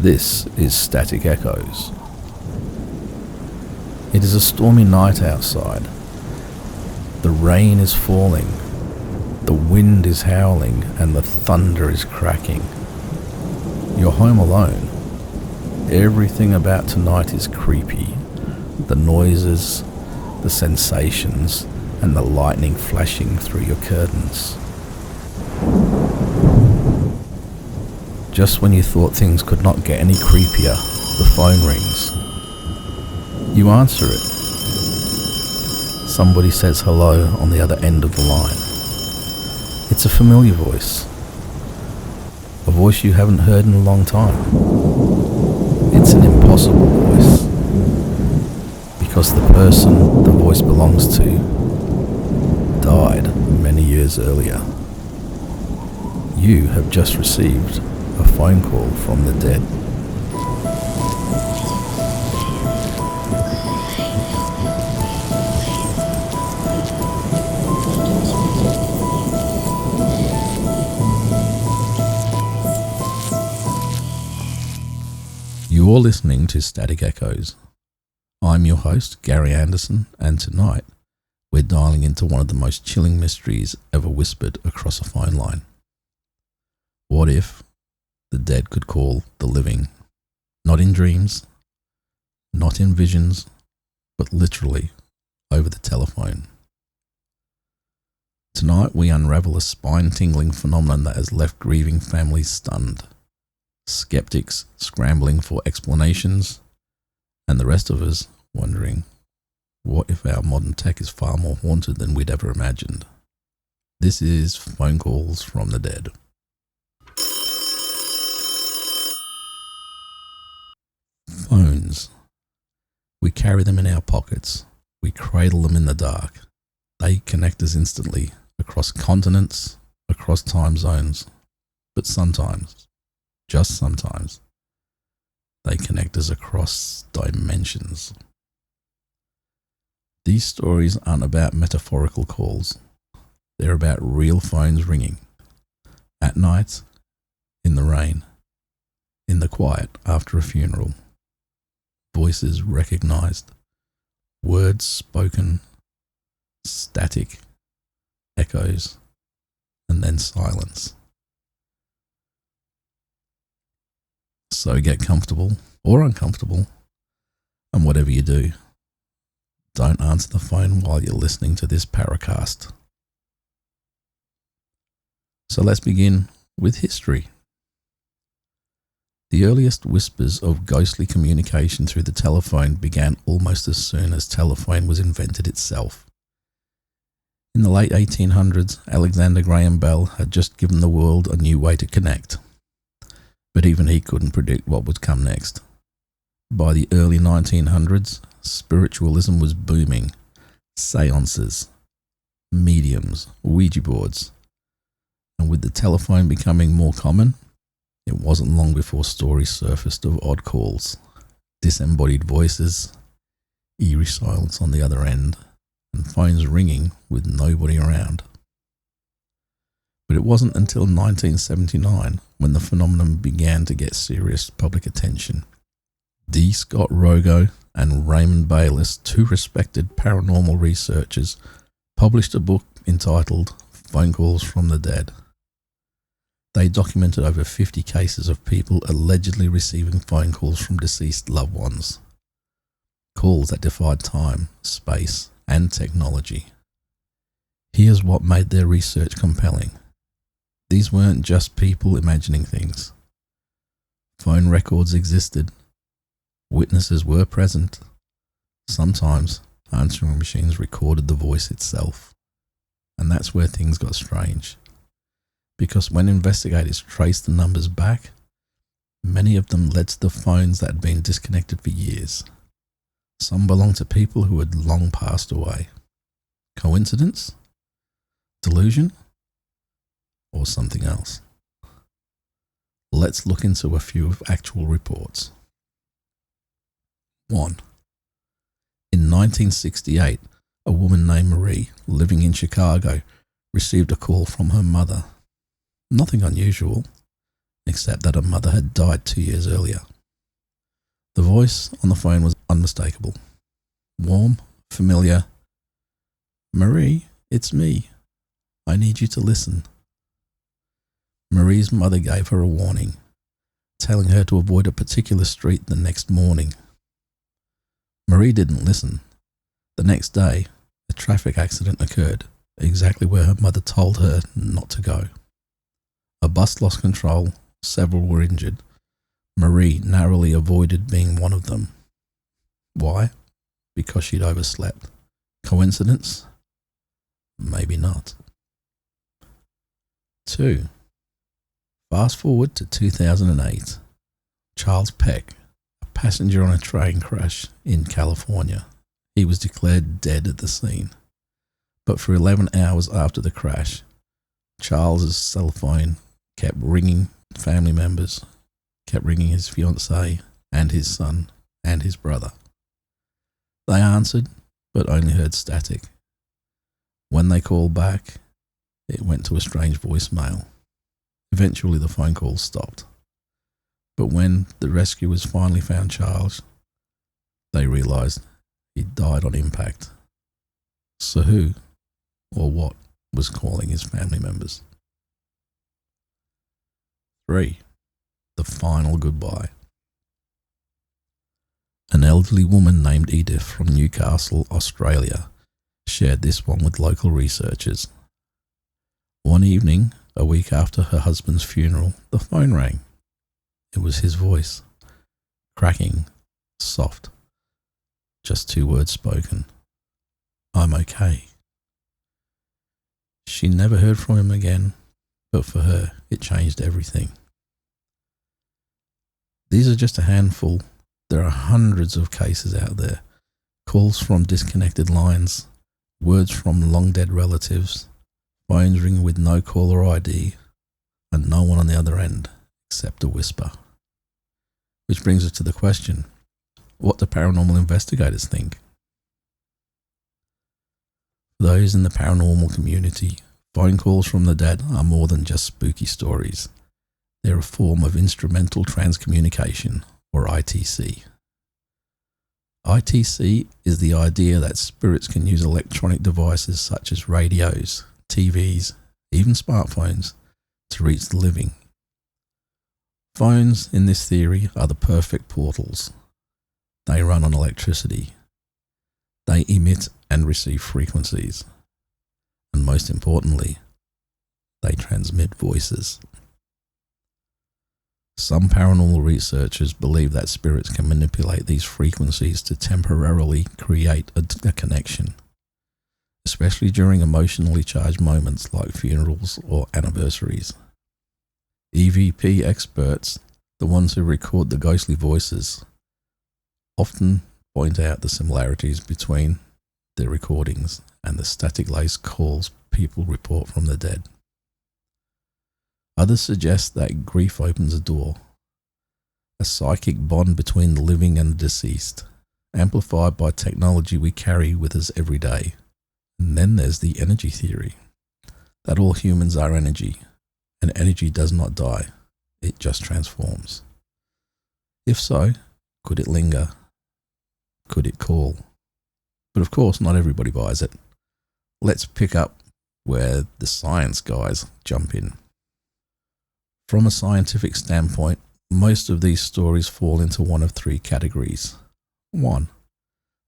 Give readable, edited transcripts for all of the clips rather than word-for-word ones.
This is Static Echoes. It is a stormy night outside. The rain is falling, the wind is howling, and the thunder is cracking. You're home alone. Everything about tonight is creepy. The noises, the sensations, and the lightning flashing through your curtains. Just when you thought things could not get any creepier, the phone rings. You answer it. Somebody says hello on the other end of the line. It's a familiar voice. A voice you haven't heard in a long time. It's an impossible voice. Because the person the voice belongs to died many years earlier. You have just received a phone call from the dead. You're listening to Static Echoes. I'm your host, Gary Anderson, and tonight we're dialing into one of the most chilling mysteries ever whispered across a phone line. What if the dead could call the living, not in dreams, not in visions, but literally over the telephone? Tonight we unravel a spine-tingling phenomenon that has left grieving families stunned, skeptics scrambling for explanations, and the rest of us wondering, what if our modern tech is far more haunted than we'd ever imagined? This is Phone Calls from the Dead. Phones. We carry them in our pockets. We cradle them in the dark. They connect us instantly across continents, across time zones. But sometimes, just sometimes, they connect us across dimensions. These stories aren't about metaphorical calls. They're about real phones ringing. At night, in the rain, in the quiet after a funeral. Voices recognized, words spoken, static, echoes, and then silence. So get comfortable or uncomfortable, and whatever you do, don't answer the phone while you're listening to this Paracast. So let's begin with history. The earliest whispers of ghostly communication through the telephone began almost as soon as telephone was invented itself. In the late 1800s, Alexander Graham Bell had just given the world a new way to connect. But even he couldn't predict what would come next. By the early 1900s, spiritualism was booming. Seances, mediums, Ouija boards. And with the telephone becoming more common, it wasn't long before stories surfaced of odd calls, disembodied voices, eerie silence on the other end, and phones ringing with nobody around. But it wasn't until 1979 when the phenomenon began to get serious public attention. D. Scott Rogo and Raymond Bayless, two respected paranormal researchers, published a book entitled Phone Calls from the Dead. They documented over 50 cases of people allegedly receiving phone calls from deceased loved ones. Calls that defied time, space, and technology. Here's what made their research compelling. These weren't just people imagining things. Phone records existed. Witnesses were present. Sometimes answering machines recorded the voice itself. And that's where things got strange. Because when investigators traced the numbers back, many of them led to the phones that had been disconnected for years. Some belonged to people who had long passed away. Coincidence? Delusion? Or something else? Let's look into a few of actual reports. 1. In 1968, a woman named Marie, living in Chicago, received a call from her mother. Nothing unusual, except that her mother had died 2 years earlier. The voice on the phone was unmistakable. Warm, familiar. "Marie, it's me. I need you to listen." Marie's mother gave her a warning, telling her to avoid a particular street the next morning. Marie didn't listen. The next day, a traffic accident occurred, exactly where her mother told her not to go. A bus lost control, several were injured. Marie narrowly avoided being one of them. Why? Because she'd overslept. Coincidence? Maybe not. 2. Fast forward to 2008. Charles Peck, a passenger on a train crash in California. He was declared dead at the scene. But for 11 hours after the crash, Charles's cell phone kept ringing family members, kept ringing his fiancée and his son and his brother. They answered, but only heard static. When they called back, it went to a strange voicemail. Eventually the phone call stopped. But when the rescuers finally found Charles, they realised he died on impact. So who or what was calling his family members? 3. The final goodbye. An elderly woman named Edith from Newcastle, Australia, shared this one with local researchers. One evening, a week after her husband's funeral, the phone rang. It was his voice, cracking, soft. Just 2 words spoken. "I'm okay." She never heard from him again, but for her, it changed everything. These are just a handful. There are hundreds of cases out there. Calls from disconnected lines, words from long-dead relatives, phones ringing with no caller ID, and no one on the other end except a whisper. Which brings us to the question, what do paranormal investigators think? For those in the paranormal community, phone calls from the dead are more than just spooky stories. They're a form of instrumental transcommunication, or ITC. ITC is the idea that spirits can use electronic devices such as radios, TVs, even smartphones, to reach the living. Phones, in this theory, are the perfect portals. They run on electricity. They emit and receive frequencies. And most importantly, they transmit voices. Some paranormal researchers believe that spirits can manipulate these frequencies to temporarily create a connection, especially during emotionally charged moments like funerals or anniversaries. EVP experts, the ones who record the ghostly voices, often point out the similarities between their recordings and the static-laced calls people report from the dead. Others suggest that grief opens a door, a psychic bond between the living and the deceased, amplified by technology we carry with us every day. And then there's the energy theory, that all humans are energy, and energy does not die, it just transforms. If so, could it linger? Could it call? But of course, not everybody buys it. Let's pick up where the science guys jump in. From a scientific standpoint, most of these stories fall into one of 3 categories. 1.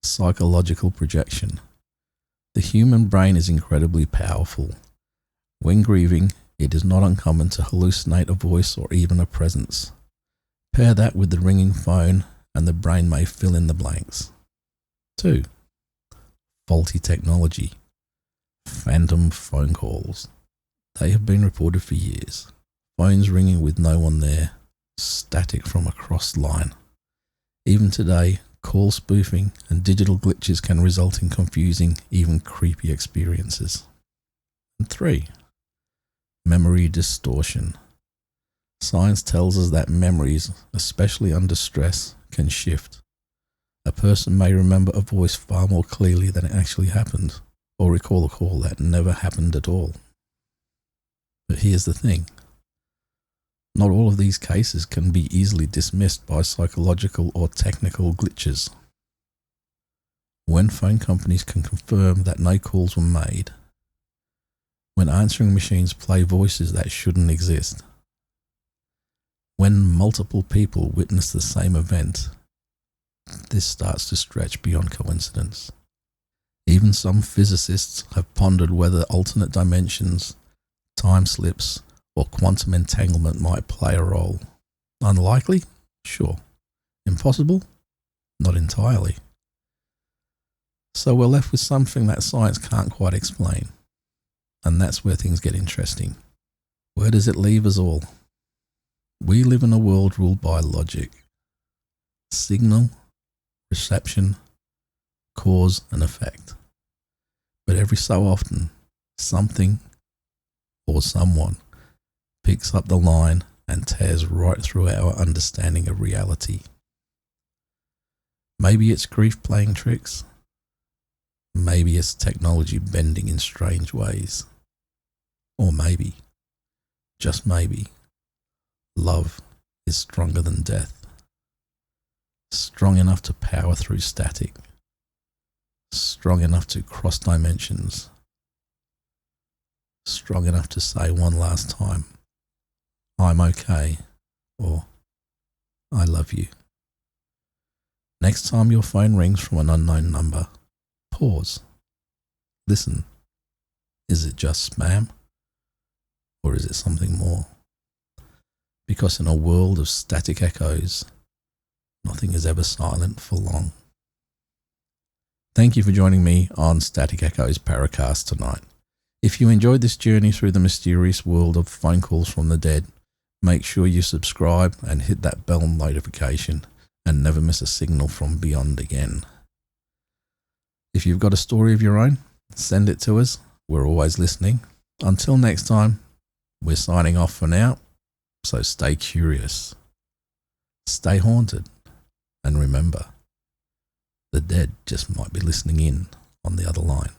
Psychological projection. The human brain is incredibly powerful. When grieving, it is not uncommon to hallucinate a voice or even a presence. Pair that with the ringing phone and the brain may fill in the blanks. 2. Faulty technology. Phantom phone calls. They have been reported for years. Phones ringing with no one there, static from a crossed line. Even today, call spoofing and digital glitches can result in confusing, even creepy experiences. And 3. Memory distortion. Science tells us that memories, especially under stress, can shift. A person may remember a voice far more clearly than it actually happened, or recall a call that never happened at all. But here's the thing. Not all of these cases can be easily dismissed by psychological or technical glitches. When phone companies can confirm that no calls were made, when answering machines play voices that shouldn't exist, when multiple people witness the same event, this starts to stretch beyond coincidence. Even some physicists have pondered whether alternate dimensions, time slips, or quantum entanglement might play a role. Unlikely? Sure. Impossible? Not entirely. So we're left with something that science can't quite explain. And that's where things get interesting. Where does it leave us all? We live in a world ruled by logic. Signal, reception, cause and effect. But every so often, something or someone picks up the line and tears right through our understanding of reality. Maybe it's grief playing tricks. Maybe it's technology bending in strange ways. Or maybe, just maybe, love is stronger than death. Strong enough to power through static. Strong enough to cross dimensions. Strong enough to say one last time, I'm okay, or I love you. Next time your phone rings from an unknown number, pause. Listen. Is it just spam? Or is it something more? Because in a world of static echoes, nothing is ever silent for long. Thank you for joining me on Static Echoes Paracast tonight. If you enjoyed this journey through the mysterious world of phone calls from the dead, make sure you subscribe and hit that bell notification and never miss a signal from beyond again. If you've got a story of your own, send it to us. We're always listening. Until next time, we're signing off for now, so stay curious, stay haunted, and remember, the dead just might be listening in on the other line.